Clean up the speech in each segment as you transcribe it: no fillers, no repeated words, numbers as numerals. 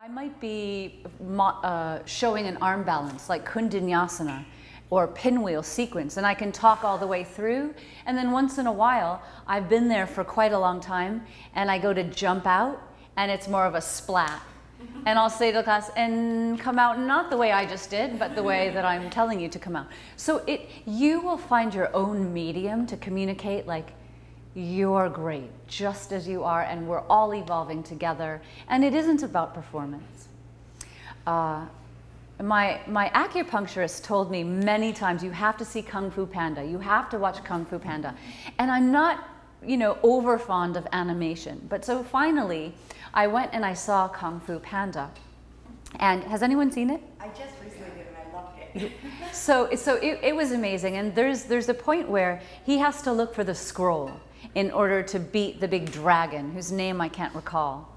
I might be showing an arm balance like Kundinyasana or pinwheel sequence, and I can talk all the way through, and then once in a while, I've been there for quite a long time, and I go to jump out, and it's more of a splat. And I'll say to the class, and come out not the way I just did, but the way that I'm telling you to come out. So you will find your own medium to communicate, like, you're great, just as you are, and we're all evolving together. And it isn't about performance. My acupuncturist told me many times, you have to see Kung Fu Panda. You have to watch Kung Fu Panda. And I'm not, over fond of animation. But so finally, I went and I saw Kung Fu Panda. And has anyone seen it? I just recently did and I loved it. So it was amazing. And there's a point where he has to look for the scroll in order to beat the big dragon, whose name I can't recall.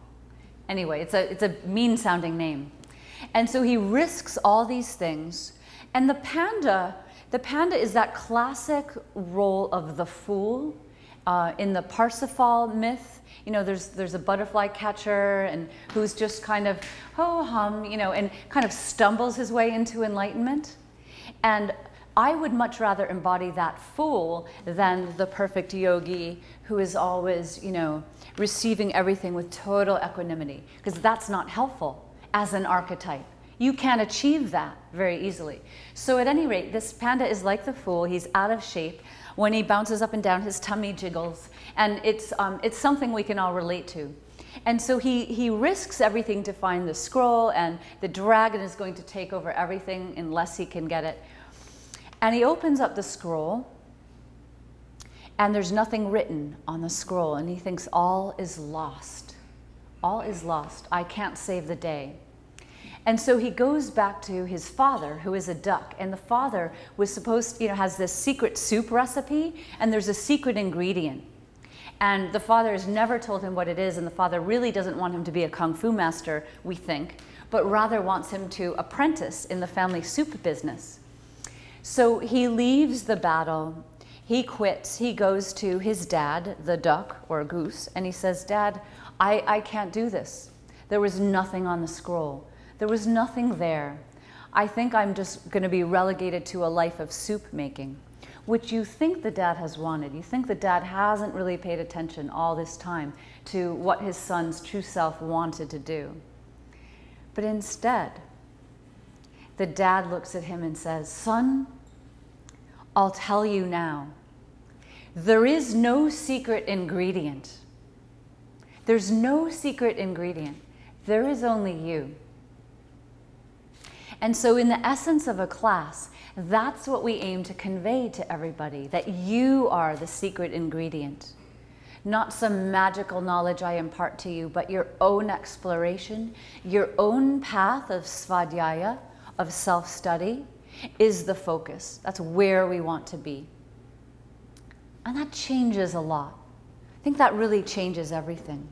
Anyway, it's a mean-sounding name. And so he risks all these things. And the panda is that classic role of the fool in the Parsifal myth. There's a butterfly catcher and who's just kind of ho-hum, and kind of stumbles his way into enlightenment. And I would much rather embody that fool than the perfect yogi who is always, receiving everything with total equanimity, because that's not helpful as an archetype. You can't achieve that very easily. So at any rate, this panda is like the fool. He's out of shape. When he bounces up and down, his tummy jiggles, and it's something we can all relate to. And so he risks everything to find the scroll, and the dragon is going to take over everything unless he can get it. And he opens up the scroll, and there's nothing written on the scroll, and he thinks all is lost. All is lost. I can't save the day. And so he goes back to his father, who is a duck, and the father was supposed, has this secret soup recipe, and there's a secret ingredient. And the father has never told him what it is, and the father really doesn't want him to be a kung fu master, we think, but rather wants him to apprentice in the family soup business. So he leaves the battle, he quits, he goes to his dad, the duck or goose, and he says, "Dad, I can't do this. There was nothing on the scroll. There was nothing there. I think I'm just going to be relegated to a life of soup making," which you think the dad has wanted. You think the dad hasn't really paid attention all this time to what his son's true self wanted to do. But instead, the dad looks at him and says, "Son, I'll tell you now. There is no secret ingredient. There's no secret ingredient. There is only you." And so in the essence of a class, that's what we aim to convey to everybody, that you are the secret ingredient. Not some magical knowledge I impart to you, but your own exploration, your own path of svadhyaya, of self-study, is the focus. That's where we want to be. And that changes a lot. I think that really changes everything.